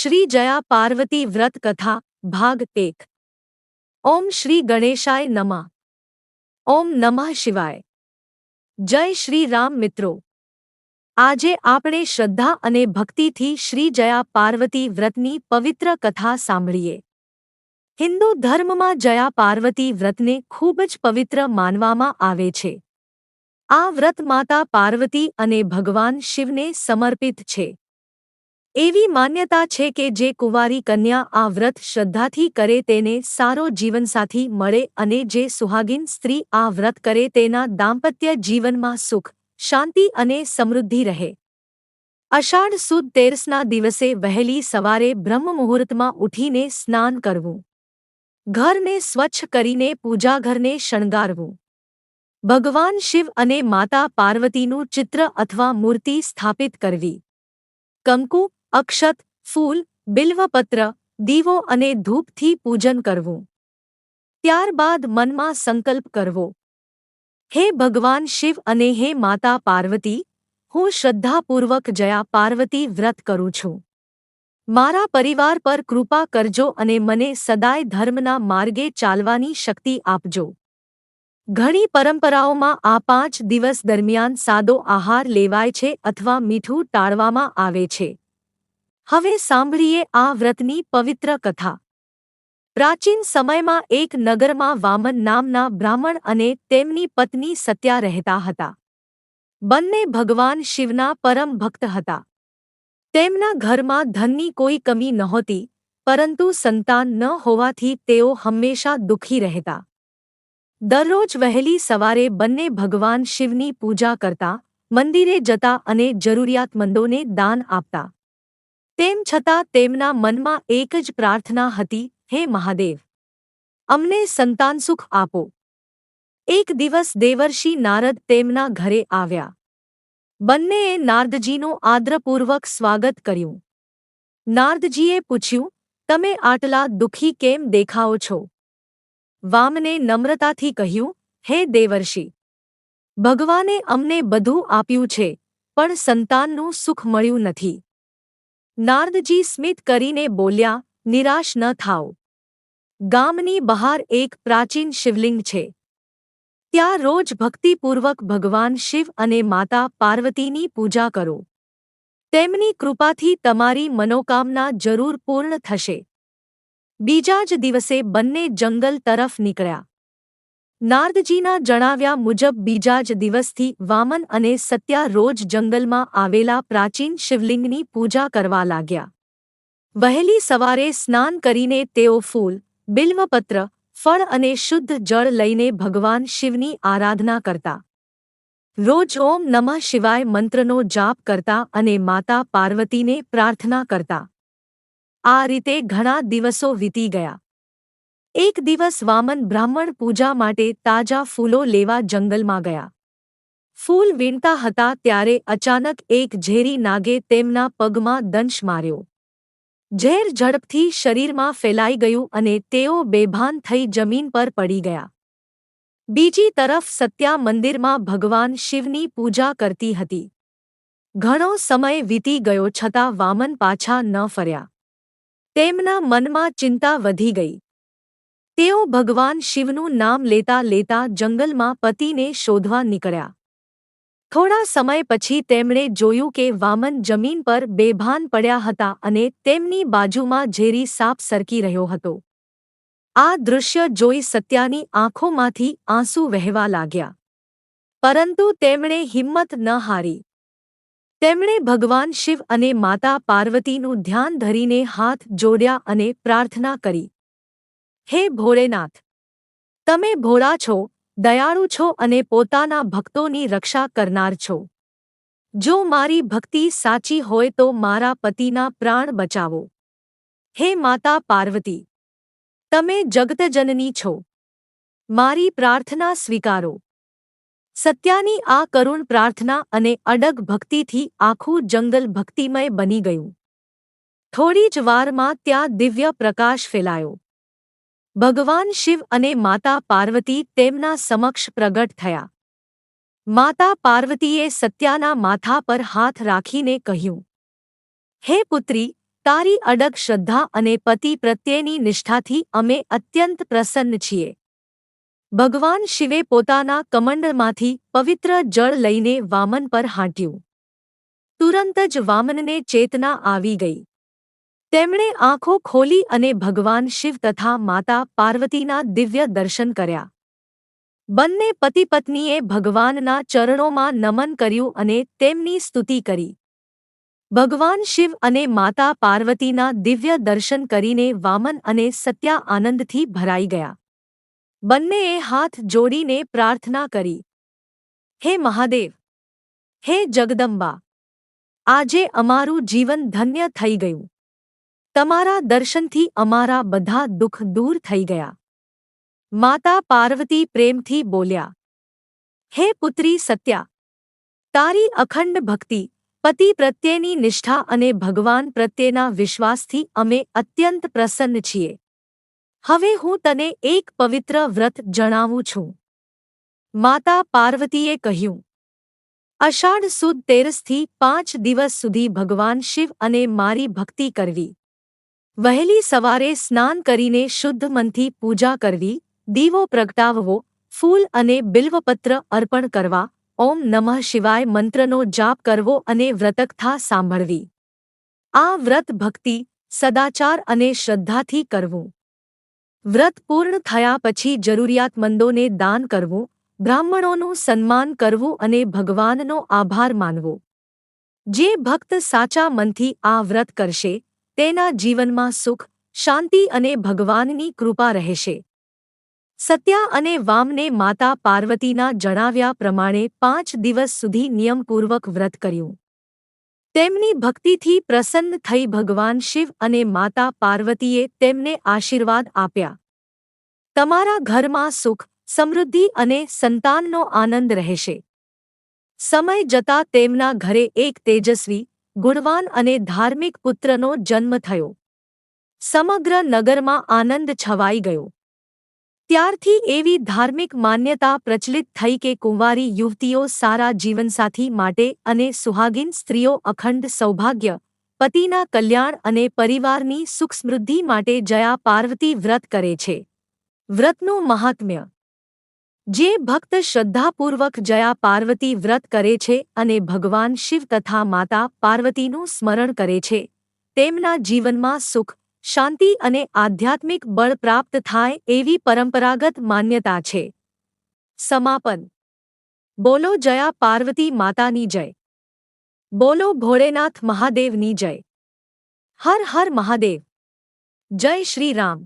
શ્રી જયા પાર્વતી વ્રત કથા ભાગ 1। ઓમ શ્રી ગણેશાય નમઃ। ઓમ નમઃ શિવાય। જય શ્રી રામ મિત્રો। આજે આપણે શ્રદ્ધા અને ભક્તિથી શ્રી જયા પાર્વતી વ્રતની પવિત્ર કથા સાંભળીએ। હિન્દુ ધર્મમાં જયા પાર્વતી વ્રતને ખૂબ જ પવિત્ર માનવામાં આવે છે। આ વ્રત માતા પાર્વતી અને ભગવાન શિવને સમર્પિત છે। એવી માન્યતા છે કે જે કુંવારી કન્યા આ વ્રત શ્રદ્ધાથી કરે તેને સારો જીવનસાથી મળે અને જે સુહાગીન સ્ત્રી આ વ્રત કરે તેના દાંપત્ય જીવનમાં સુખ, શાંતિ અને સમૃદ્ધિ રહે। અષાઢ સુદ તેરસના દિવસે વહેલી સવારે બ્રહ્મ મુહૂર્તમાં ઉઠીને સ્નાન કરવું, ઘરને સ્વચ્છ કરીને પૂજાઘરને શણગારવું, ભગવાન શિવ અને માતા પાર્વતીનું ચિત્ર અથવા મૂર્તિ સ્થાપિત કરવી, કંકુ, અક્ષત, ફૂલ, બિલ્વપત્ર, દીવો અને ધૂપથી પૂજન કરવું। ત્યારબાદ મનમાં સંકલ્પ કરવો, હે ભગવાન શિવ અને હે માતા પાર્વતી, હું શ્રદ્ધાપૂર્વક જયા પાર્વતી વ્રત કરું છું। મારા પરિવાર પર કૃપા કરજો અને મને સદાય ધર્મના માર્ગે ચાલવાની શક્તિ આપજો। ઘણી પરંપરાઓમાં આ 5 દિવસ દરમિયાન સાદો આહાર લેવાય છે અથવા મીઠું ટાળવામાં આવે છે। હવે સાંભળીએ આ વ્રતની પવિત્ર કથા। પ્રાચીન સમયમાં એક નગરમાં વામન નામના બ્રાહ્મણ અને તેમની પત્ની સત્યા રહેતા હતા। બંને ભગવાન શિવના પરમ ભક્ત હતા। તેમના ઘરમાં ધનની કોઈ કમી નહોતી, પરંતુ સંતાન ન હોવાથી તેઓ હંમેશા દુઃખી રહેતા। દરરોજ વહેલી સવારે બંને ભગવાન શિવની પૂજા કરતા, મંદિરે જતા અને જરૂરિયાતમંદોને દાન આપતા। તેમ છતાં તેમના મનમાં એક જ પ્રાર્થના હતી, હે મહાદેવ, અમને સંતાનસુખ આપો। એક દિવસ દેવર્ષિ નારદ તેમના ઘરે આવ્યા। બંનેએ નારદજીનું આદરપૂર્વક સ્વાગત કર્યું। નારદજીએ પૂછ્યું, તમે આટલા દુઃખી કેમ દેખાઓ છો? વામને નમ્રતાથી કહ્યું, હે દેવર્ષિ, ભગવાને અમને બધું આપ્યું છે, પણ સંતાનનું સુખ મળ્યું નથી। નારદજી સ્મિત કરીને બોલ્યા, નિરાશ ન થાઓ। ગામની બહાર એક પ્રાચીન શિવલિંગ છે। ત્યાં રોજ ભક્તિપૂર્વક ભગવાન શિવ અને માતા પાર્વતીની પૂજા કરો। તેમની કૃપાથી તમારી મનોકામના જરૂર પૂર્ણ થશે। બીજા જ દિવસે બંને જંગલ તરફ નીકળ્યા। નારદજીના જણાવ્યા મુજબ બીજા જ દિવસથી વામન અને સત્યા રોજ જંગલમાં આવેલા પ્રાચીન શિવલિંગની પૂજા કરવા લાગ્યા। વહેલી સવારે સ્નાન કરીને તેઓ ફૂલ, બિલ્વપત્ર, ફળ અને શુદ્ધ જળ લઈને ભગવાન શિવની આરાધના કરતા। રોજ ઓમ નમઃ શિવાય મંત્રનો જાપ કરતા અને માતા પાર્વતીને પ્રાર્થના કરતા। આ રીતે ઘણા દિવસો વીતી ગયા। એક દિવસ વામન બ્રાહ્મણ પૂજા માટે તાજા ફૂલો લેવા જંગલમાં ગયા। ફૂલ વીણતા હતા ત્યારે અચાનક એક ઝેરી નાગે તેમના પગમાં દંશ માર્યો। ઝેર ઝડપથી શરીરમાં ફેલાઈ ગયું અને તેઓ બેભાન થઈ જમીન પર પડી ગયા। બીજી તરફ સત્યા મંદિરમાં ભગવાન શિવની પૂજા કરતી હતી। ઘણો સમય વીતી ગયો છતાં વામન પાછા ન ફર્યા। તેમના મનમાં ચિંતા વધી ગઈ। તેઓ ભગવાન શિવનું નામ લેતા લેતા જંગલમાં પતિને શોધવા નીકળ્યા। થોડા સમય પછી તેમણે જોયું કે વામન જમીન પર બેભાન પડ્યા હતા અને તેમની બાજુમાં ઝેરી સાપ સરકી રહ્યો હતો। આ દૃશ્ય જોઈ સત્યાની આંખોમાંથી આંસુ વહેવા લાગ્યા। પરંતુ તેમણે હિંમત ન હારી। તેમણે ભગવાન શિવ અને માતા પાર્વતીનું ધ્યાન ધરીને હાથ જોડ્યા અને પ્રાર્થના કરી, હે ભોળેનાથ, તમે ભોળા છો, દયાળુ છો અને પોતાના ભક્તોની રક્ષા કરનાર છો। જો મારી ભક્તિ સાચી હોય તો મારા પતિના પ્રાણ બચાવો। હે માતા પાર્વતી, તમે જગતજનની છો, મારી પ્રાર્થના સ્વીકારો। સત્યાની આ કરુણ પ્રાર્થના અને અડગ ભક્તિથી આખું જંગલ ભક્તિમય બની ગયું। થોડી જ વારમાં ત્યાં દિવ્ય પ્રકાશ ફેલાયો। ભગવાન શિવ અને માતા પાર્વતી તેમના સમક્ષ પ્રગટ થયા। માતા પાર્વતીએ સત્યાના માથા પર હાથ રાખીને કહ્યું, હે પુત્રી, તારી અડગ શ્રદ્ધા અને પતિ પ્રત્યેની નિષ્ઠાથી અમે અત્યંત પ્રસન્ન છીએ. ભગવાન શિવે પોતાના કમંડળમાંથી પવિત્ર જળ લઈને વામન પર હાંટ્યું. તુરંત જ વામનને ચેતના આવી ગઈ. તેમણે આંખો ખોલી અને ભગવાન શિવ તથા માતા પાર્વતીના દિવ્ય દર્શન કર્યા. બંને પતિપત્નીએ ભગવાનના ચરણોમાં નમન કર્યું અને તેમની સ્તુતિ કરી. ભગવાન શિવ અને માતા પાર્વતીના દિવ્ય દર્શન કરીને વામન અને સત્યા આનંદથી ભરાઈ ગયા. બંનેએ હાથ જોડીને પ્રાર્થના કરી, હે મહાદેવ! હે જગદંબા! આજે અમારું જીવન ધન્ય થઈ ગયું. તમારા દર્શનથી અમારા બધા દુઃખ દૂર થઈ ગયા. માતા પાર્વતી પ્રેમથી બોલ્યા, હે પુત્રી સત્યા! તારી અખંડ ભક્તિ, પતિ પ્રત્યેની નિષ્ઠા અને ભગવાન પ્રત્યેના વિશ્વાસથી અમે અત્યંત પ્રસન્ન છીએ. હવે હું તને એક પવિત્ર વ્રત જણાવું છું. માતા પાર્વતીએ કહ્યું, અષાઢ સુદ 13થી 5 દિવસ સુધી ભગવાન શિવ અને મારી ભક્તિ કરવી. વહેલી સવારે સ્નાન કરીને શુદ્ધ મનથી પૂજા કરવી, દીવો પ્રગટાવવો, ફૂલ અને બિલ્વપત્ર અર્પણ કરવા, ઓમ નમઃ શિવાય મંત્રનો જાપ કરવો અને વ્રતકથા સાંભળવી. આ વ્રત ભક્તિ, સદાચાર અને શ્રદ્ધાથી કરવું. વ્રત પૂર્ણ થયા પછી જરૂરિયાતમંદોને દાન કરવું, બ્રાહ્મણોનું સન્માન કરવું અને ભગવાનનો આભાર માનવો. જે ભક્ત સાચા મનથી આ વ્રત કરશે, તેના જીવનમાં સુખ, શાંતિ અને ભગવાનની કૃપા રહેશે. સત્યા અને વામને માતા પાર્વતીના જણાવ્યા પ્રમાણે 5 દિવસ સુધી નિયમપૂર્વક વ્રત કર્યું. તેમની ભક્તિથી પ્રસન્ન થઈ ભગવાન શિવ અને માતા પાર્વતીએ તેમને આશીર્વાદ આપ્યા. તમારા ઘરમાં સુખ, સમૃદ્ધિ અને સંતાનનો આનંદ રહેશે. સમય જતાં તેમના ઘરે એક તેજસ્વી, ગુણવાન અને ધાર્મિક પુત્રનો જન્મ થયો. સમગ્ર નગરમાં આનંદ છવાઈ ગયો. ત્યારથી એવી ધાર્મિક માન્યતા પ્રચલિત થઈ કે કુંવારી યુવતીઓ સારા જીવનસાથી માટે અને સુહાગીન સ્ત્રીઓ અખંડ સૌભાગ્ય, પતિના કલ્યાણ અને પરિવારની સુખ સમૃદ્ધિ માટે જયા પાર્વતી વ્રત કરે છે. વ્રતનું મહાત્મ્ય. જે ભક્ત શ્રદ્ધાપૂર્વક જયા પાર્વતી વ્રત કરે છે અને ભગવાન શિવ તથા માતા પાર્વતીનું સ્મરણ કરે છે, તેમના જીવનમાં સુખ, શાંતિ અને આધ્યાત્મિક બળ પ્રાપ્ત થાય એવી પરંપરાગત માન્યતા છે. સમાપન. બોલો જયા પાર્વતી માતાની જય. બોલો ભોળેનાથ મહાદેવની જય. હર હર મહાદેવ. જય શ્રી રામ.